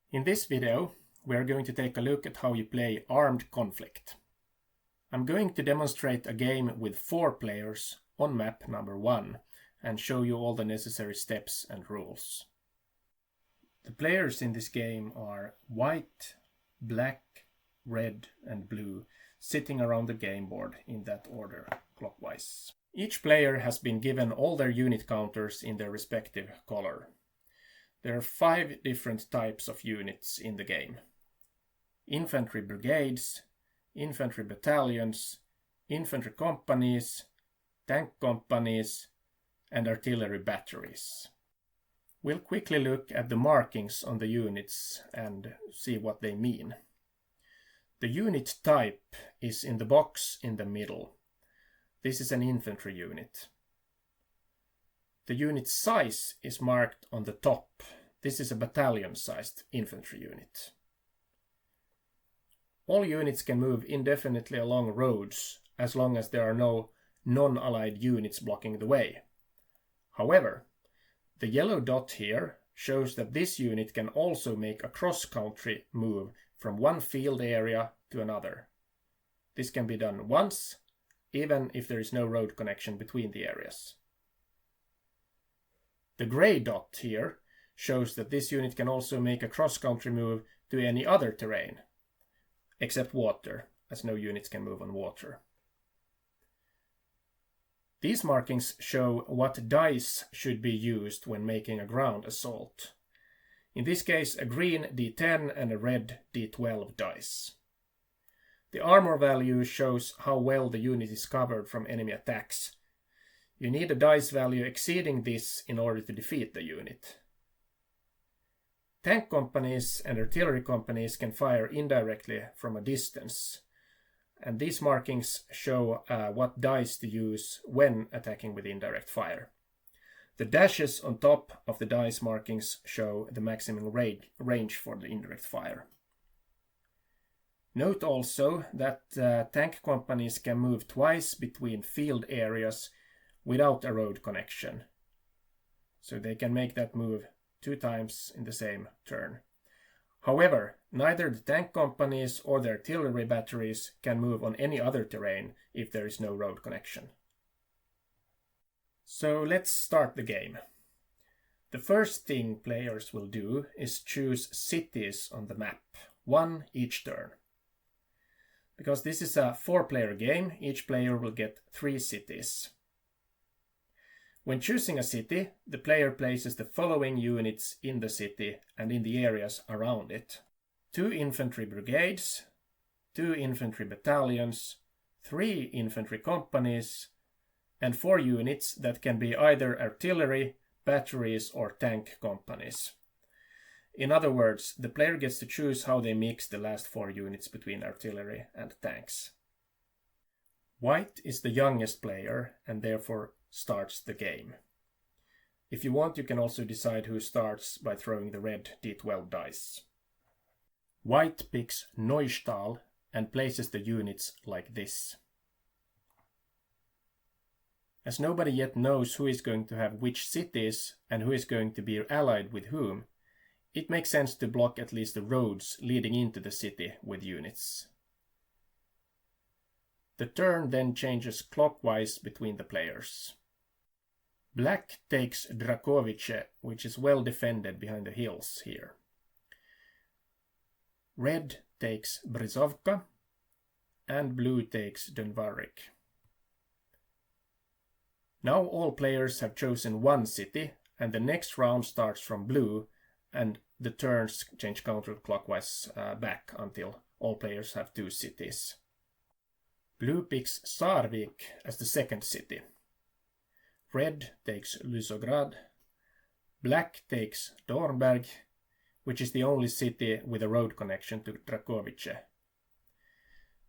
In this video, we are going to take a look at how you play Armed Conflict. I'm going to demonstrate a game with 4 players on map number 1 and show you all the necessary steps and rules. The players in this game are white, black, red and blue, sitting around the game board in that order, clockwise. Each player has been given all their unit counters in their respective color. There are 5 different types of units in the game: infantry brigades, infantry battalions, infantry companies, tank companies, and artillery batteries. We'll quickly look at the markings on the units and see what they mean. The unit type is in the box in the middle. This is an infantry unit. The unit size is marked on the top. This is a battalion-sized infantry unit. All units can move indefinitely along roads as long as there are no non-allied units blocking the way. However, the yellow dot here shows that this unit can also make a cross-country move from one field area to another. This can be done once, even if there is no road connection between the areas. The grey dot here shows that this unit can also make a cross-country move to any other terrain, except water, as no units can move on water. These markings show what dice should be used when making a ground assault. In this case, a green D10 and a red D12 dice. The armor value shows how well the unit is covered from enemy attacks. You need a dice value exceeding this in order to defeat the unit. Tank companies and artillery companies can fire indirectly from a distance, and these markings show what dice to use when attacking with indirect fire. The dashes on top of the dice markings show the maximum range for the indirect fire. Note also that tank companies can move twice between field areas without a road connection. So they can make that move 2 times in the same turn. However, neither the tank companies or the artillery batteries can move on any other terrain if there is no road connection. So let's start the game. The first thing players will do is choose cities on the map, 1 each turn. Because this is a 4-player game, each player will get 3 cities. When choosing a city, the player places the following units in the city and in the areas around it: 2 infantry brigades, 2 infantry battalions, 3 infantry companies, and 4 units that can be either artillery, batteries, or tank companies. In other words, the player gets to choose how they mix the last 4 units between artillery and tanks. White is the youngest player and therefore starts the game. If you want, you can also decide who starts by throwing the red D12 dice. White picks Neustahl and places the units like this. As nobody yet knows who is going to have which cities and who is going to be allied with whom, it makes sense to block at least the roads leading into the city with units. The turn then changes clockwise between the players. Black takes Drakovice, which is well defended behind the hills here. Red takes Brizovka, and blue takes Dunvarik. Now all players have chosen 1 city, and the next round starts from blue, and the turns change counterclockwise back until all players have 2 cities. Blue picks Saarvik as the second city. Red takes Lysograd. Black takes Dornberg, which is the only city with a road connection to Drakovice.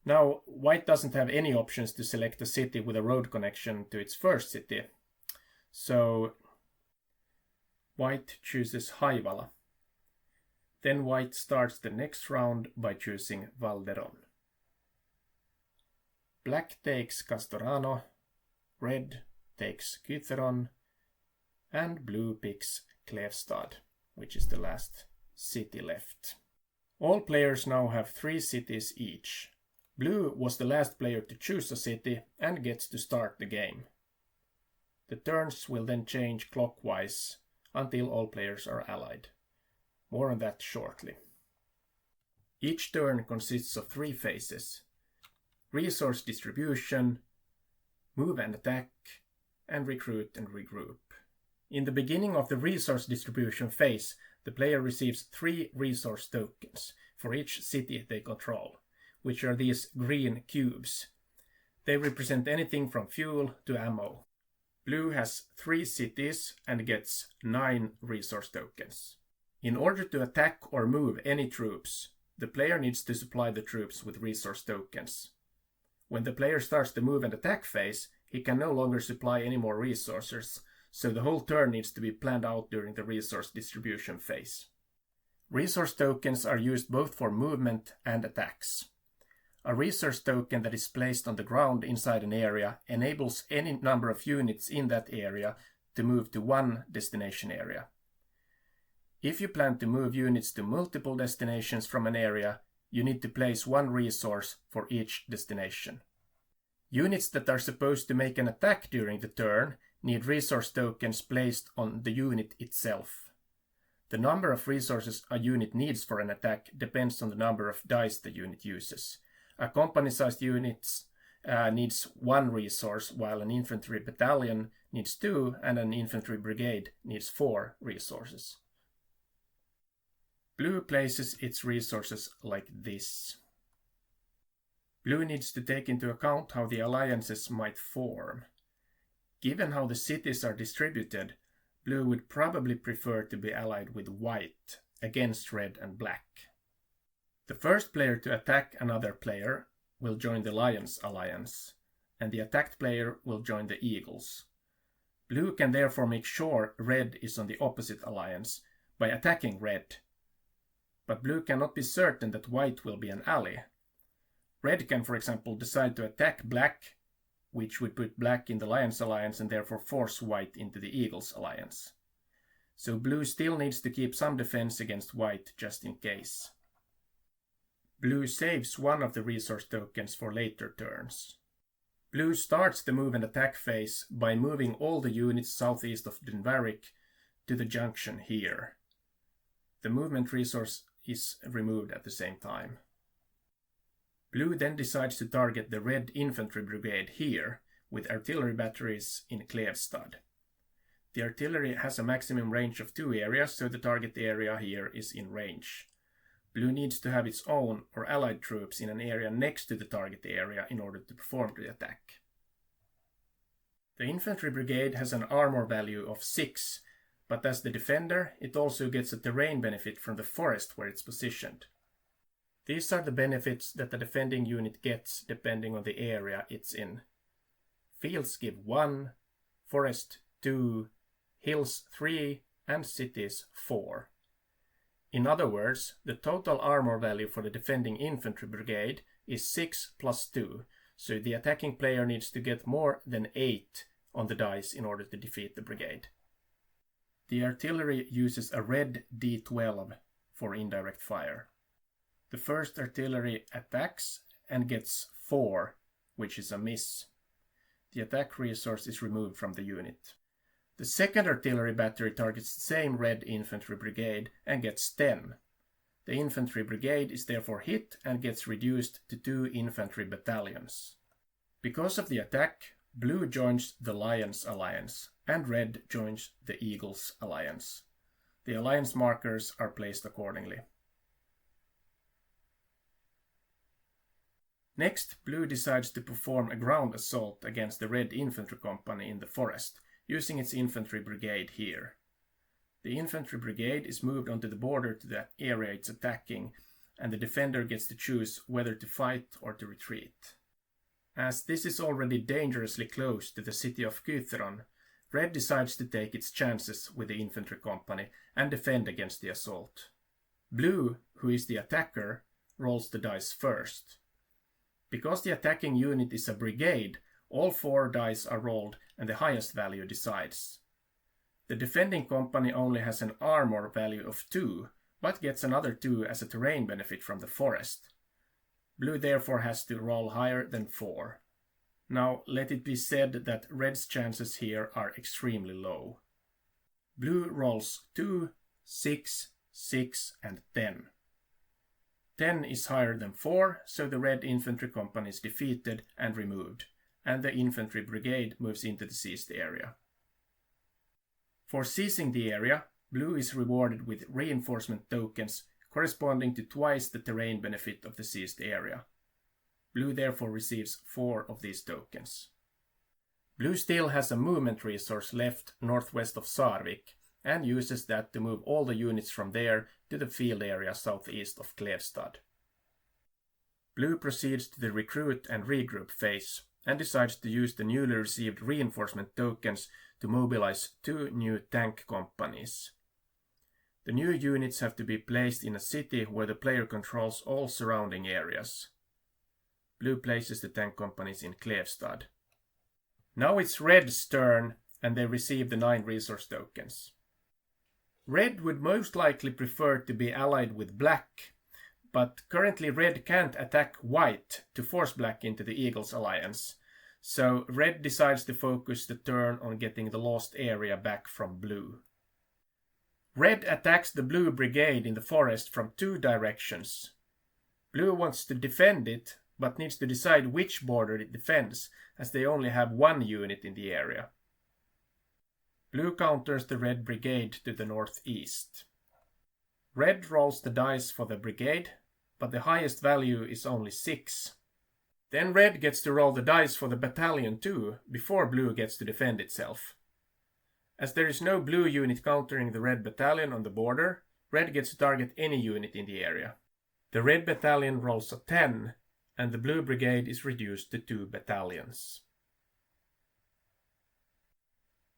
Now, white doesn't have any options to select a city with a road connection to its first city, so white chooses Haivala. Then white starts the next round by choosing Valderon. Black takes Castorano, red takes Kytheron, and blue picks Klevstad, which is the last city left. All players now have 3 cities each. Blue was the last player to choose a city and gets to start the game. The turns will then change clockwise until all players are allied. More on that shortly. Each turn consists of 3 phases: resource distribution, move and attack, and recruit and regroup. In the beginning of the resource distribution phase, the player receives 3 resource tokens for each city they control, which are these green cubes. They represent anything from fuel to ammo. Blue has 3 cities and gets 9 resource tokens. In order to attack or move any troops, the player needs to supply the troops with resource tokens. When the player starts the move and attack phase, he can no longer supply any more resources, so the whole turn needs to be planned out during the resource distribution phase. Resource tokens are used both for movement and attacks. A resource token that is placed on the ground inside an area enables any number of units in that area to move to one destination area. If you plan to move units to multiple destinations from an area, you need to place 1 resource for each destination. Units that are supposed to make an attack during the turn need resource tokens placed on the unit itself. The number of resources a unit needs for an attack depends on the number of dice the unit uses. A company-sized unit needs 1 resource, while an infantry battalion needs 2 and an infantry brigade needs 4 resources. Blue places its resources like this. Blue needs to take into account how the alliances might form. Given how the cities are distributed, Blue would probably prefer to be allied with white against red and black. The first player to attack another player will join the Lions alliance, and the attacked player will join the Eagles. Blue can therefore make sure red is on the opposite alliance by attacking red, but blue cannot be certain that white will be an ally. Red can, for example, decide to attack black, which would put black in the Lions alliance and therefore force white into the Eagles alliance. So blue still needs to keep some defense against white just in case. Blue saves 1 of the resource tokens for later turns. Blue starts the move and attack phase by moving all the units southeast of Dunvarik to the junction here. The movement resource is removed at the same time. Blue then decides to target the red infantry brigade here with artillery batteries in Klevstad. The artillery has a maximum range of 2 areas, so the target area here is in range. Blue needs to have its own or allied troops in an area next to the target area in order to perform the attack. The infantry brigade has an armor value of 6, but as the defender, it also gets a terrain benefit from the forest where it's positioned. These are the benefits that the defending unit gets depending on the area it's in. Fields give 1, forest 2, hills 3, and cities 4. In other words, the total armor value for the defending infantry brigade is 6 plus 2, so the attacking player needs to get more than 8 on the dice in order to defeat the brigade. The artillery uses a red D12 for indirect fire. The first artillery attacks and gets 4, which is a miss. The attack resource is removed from the unit. The second artillery battery targets the same red infantry brigade and gets 10. The infantry brigade is therefore hit and gets reduced to 2 infantry battalions. Because of the attack, blue joins the Lions alliance and red joins the Eagles alliance. The alliance markers are placed accordingly. Next, blue decides to perform a ground assault against the red infantry company in the forest, using its infantry brigade here. The infantry brigade is moved onto the border to the area it's attacking, and the defender gets to choose whether to fight or to retreat. As this is already dangerously close to the city of Kytheron, red decides to take its chances with the infantry company and defend against the assault. Blue, who is the attacker, rolls the dice first. Because the attacking unit is a brigade, all 4 dice are rolled and the highest value decides. The defending company only has an armor value of 2, but gets another 2 as a terrain benefit from the forest. Blue therefore has to roll higher than 4. Now let it be said that red's chances here are extremely low. Blue rolls 2, 6, 6 and 10. 10 is higher than 4, so the red infantry company is defeated and removed, and the infantry brigade moves into the seized area. For seizing the area, blue is rewarded with reinforcement tokens corresponding to twice the terrain benefit of the seized area. Blue therefore receives 4 of these tokens. Blue still has a movement resource left northwest of Sarvik, and uses that to move all the units from there to the field area southeast of Klevstad. Blue proceeds to the recruit and regroup phase, and decides to use the newly received reinforcement tokens to mobilize 2 new tank companies. The new units have to be placed in a city where the player controls all surrounding areas. Blue places the tank companies in Klevstad. Now it's red's turn, and they receive the 9 resource tokens. Red would most likely prefer to be allied with black, but currently red can't attack white to force black into the Eagles alliance, so red decides to focus the turn on getting the lost area back from blue. Red attacks the blue brigade in the forest from 2 directions. Blue wants to defend it, but needs to decide which border it defends, as they only have 1 unit in the area. Blue counters the red brigade to the northeast. Red rolls the dice for the brigade, but the highest value is only 6. Then red gets to roll the dice for the battalion too, before blue gets to defend itself. As there is no blue unit countering the red battalion on the border, red gets to target any unit in the area. The red battalion rolls a 10, and the blue brigade is reduced to 2 battalions.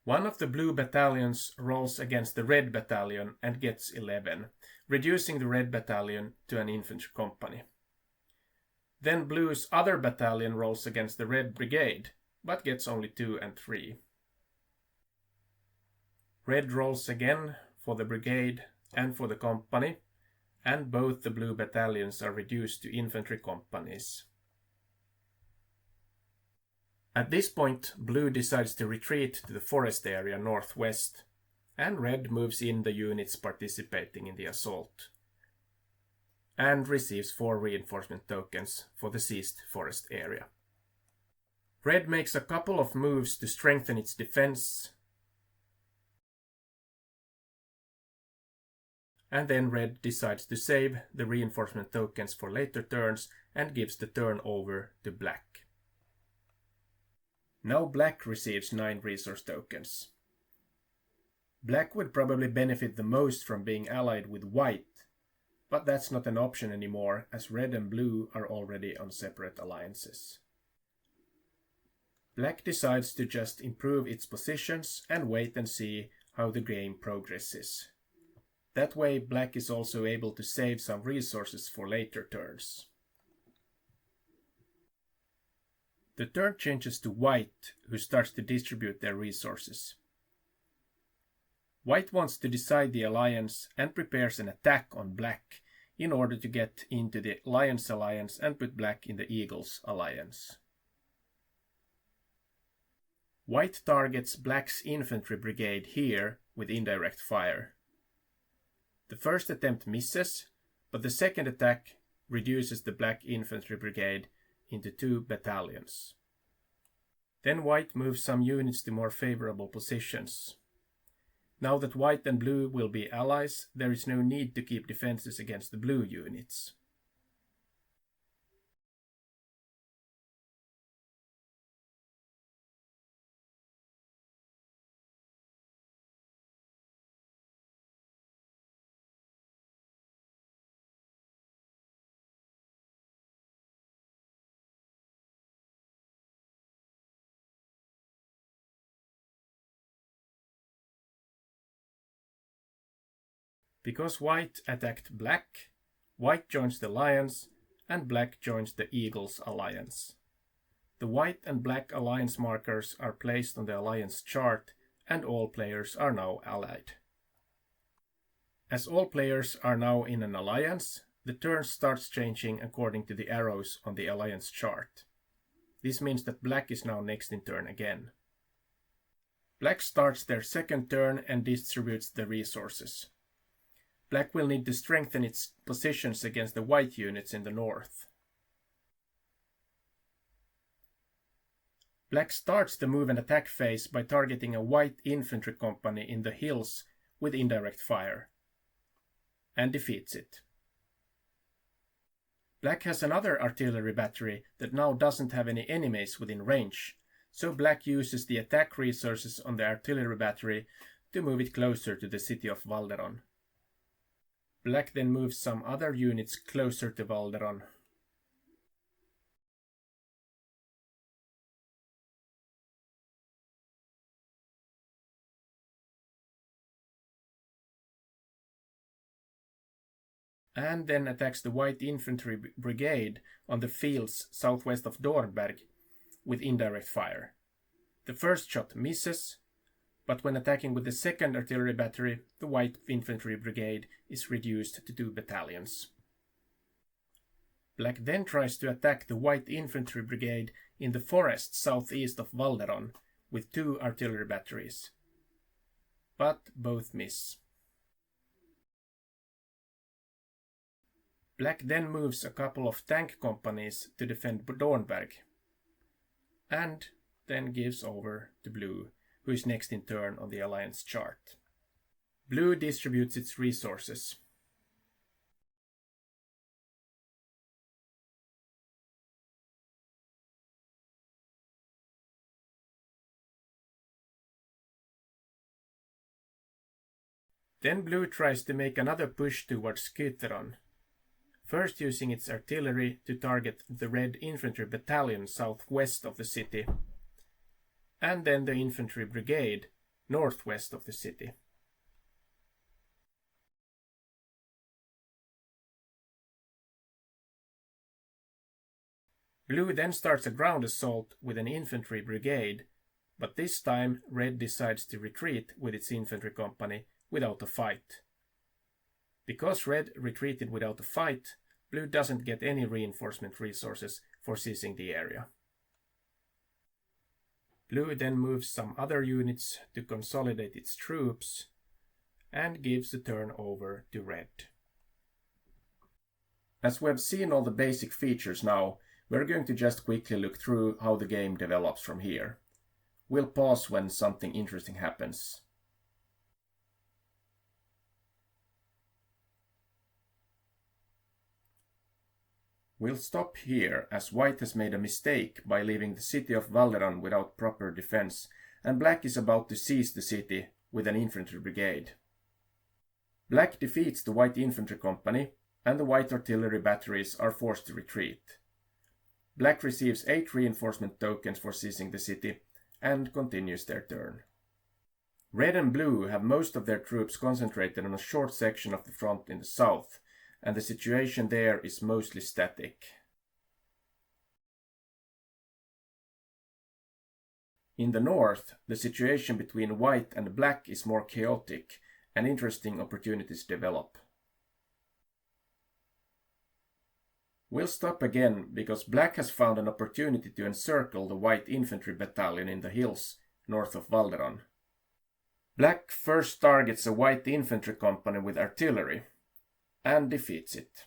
One of the blue battalions rolls against the red battalion and gets 11, reducing the red battalion to an infantry company. Then blue's other battalion rolls against the red brigade, but gets only 2 and 3. Red rolls again for the brigade and for the company, and both the blue battalions are reduced to infantry companies. At this point, blue decides to retreat to the forest area northwest, and red moves in the units participating in the assault, and receives 4 reinforcement tokens for the seized forest area. Red makes a couple of moves to strengthen its defense, and then red decides to save the reinforcement tokens for later turns and gives the turn over to black. Now black receives 9 resource tokens. Black would probably benefit the most from being allied with white, but that's not an option anymore, as red and blue are already on separate alliances. Black decides to just improve its positions and wait and see how the game progresses. That way black is also able to save some resources for later turns. The turn changes to white, who starts to distribute their resources. White wants to decide the alliance and prepares an attack on black in order to get into the Lions alliance and put black in the Eagles alliance. White targets black's infantry brigade here with indirect fire. The first attempt misses, but the second attack reduces the black infantry brigade into 2 battalions. Then white moves some units to more favorable positions. Now that white and blue will be allies, there is no need to keep defenses against the blue units. Because white attacked black, white joins the Lions and black joins the Eagles alliance. The white and black alliance markers are placed on the alliance chart and all players are now allied. As all players are now in an alliance, the turn starts changing according to the arrows on the alliance chart. This means that Black is now next in turn again. Black starts their second turn and distributes the resources. Black will need to strengthen its positions against the white units in the north. Black starts the move and attack phase by targeting a white infantry company in the hills with indirect fire, and defeats it. Black has another artillery battery that now doesn't have any enemies within range, so Black uses the attack resources on the artillery battery to move it closer to the city of Valderon. Black then moves some other units closer to Valderon. And then attacks the white infantry brigade on the fields southwest of Dornberg with indirect fire. The first shot misses, but when attacking with the second artillery battery, the white infantry brigade is reduced to 2 battalions. Black then tries to attack the white infantry brigade in the forest southeast of Valderon with 2 artillery batteries, but both miss. Black then moves a couple of tank companies to defend Dornberg, and then gives over to Blue, who is next in turn on the alliance chart. Blue distributes its resources. Then Blue tries to make another push towards Skytteron, first using its artillery to target the red infantry battalion southwest of the city, and then the infantry brigade northwest of the city. Blue then starts a ground assault with an infantry brigade, but this time Red decides to retreat with its infantry company without a fight. Because Red retreated without a fight, Blue doesn't get any reinforcement resources for seizing the area. Blue then moves some other units to consolidate its troops and gives the turn over to Red. As we've seen all the basic features now, we're going to just quickly look through how the game develops from here. We'll pause when something interesting happens. We'll stop here, as White has made a mistake by leaving the city of Valderon without proper defense, and Black is about to seize the city with an infantry brigade. Black defeats the white infantry company, and the white artillery batteries are forced to retreat. Black receives 8 reinforcement tokens for seizing the city, and continues their turn. Red and Blue have most of their troops concentrated on a short section of the front in the south, and the situation there is mostly static. In the north, the situation between white and black is more chaotic, and interesting opportunities develop. We'll stop again because black has found an opportunity to encircle the white infantry battalion in the hills north of Valderon. Black first targets a white infantry company with artillery, and defeats it.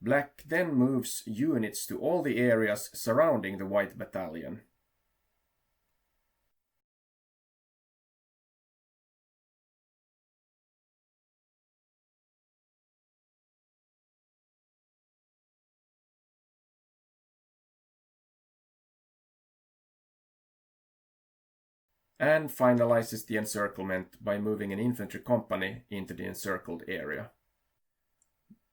Black then moves units to all the areas surrounding the white battalion. And finalizes the encirclement by moving an infantry company into the encircled area.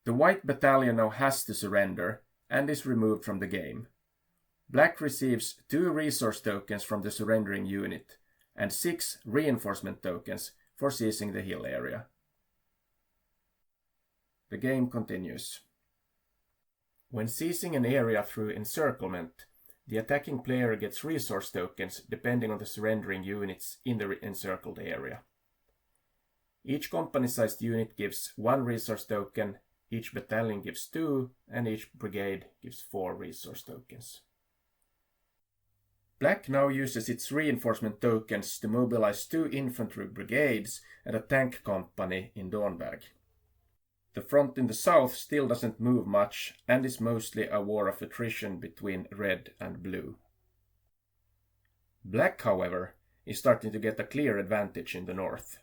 The white battalion now has to surrender and is removed from the game. Black receives 2 resource tokens from the surrendering unit and 6 reinforcement tokens for seizing the hill area. The game continues. When seizing an area through encirclement, the attacking player gets resource tokens depending on the surrendering units in the encircled area. Each company-sized unit gives 1 resource token, each battalion gives 2, and each brigade gives 4 resource tokens. Black now uses its reinforcement tokens to mobilize 2 infantry brigades and a tank company in Dornberg. The front in the south still doesn't move much and is mostly a war of attrition between red and blue. Black, however, is starting to get a clear advantage in the north.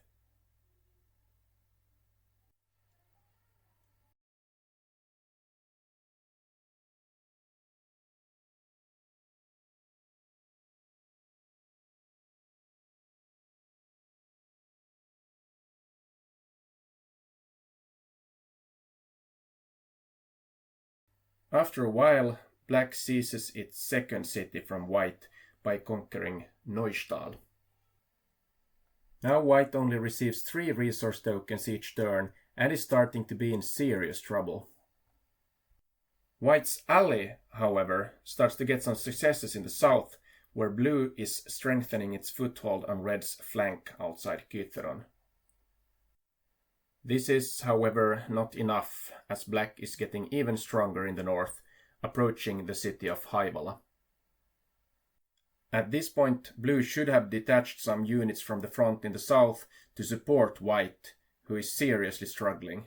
After a while, Black seizes its second city from White by conquering Neustadt. Now White only receives 3 resource tokens each turn and is starting to be in serious trouble. White's ally, however, starts to get some successes in the south, where Blue is strengthening its foothold on Red's flank outside Kytheron. This is, however, not enough, as Black is getting even stronger in the north, approaching the city of Haivala. At this point, Blue should have detached some units from the front in the south to support White, who is seriously struggling.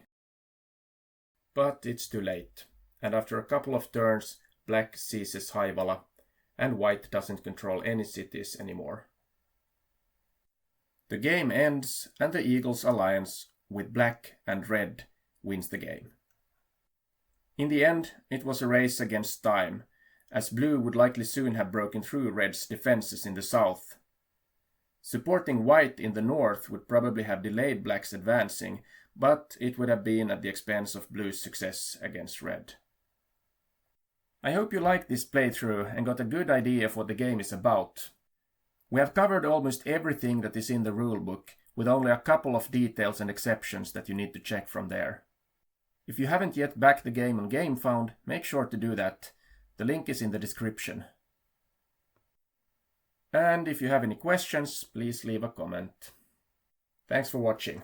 But it's too late, and after a couple of turns, Black seizes Haivala, and White doesn't control any cities anymore. The game ends, and the Eagles' alliance with Black and Red wins the game. In the end, it was a race against time, as Blue would likely soon have broken through Red's defenses in the south. Supporting White in the north would probably have delayed Black's advancing, but it would have been at the expense of Blue's success against Red. I hope you liked this playthrough and got a good idea of what the game is about. We have covered almost everything that is in the rulebook, with only a couple of details and exceptions that you need to check from there. If you haven't yet backed the game on GameFound, make sure to do that. The link is in the description. And if you have any questions, please leave a comment. Thanks for watching.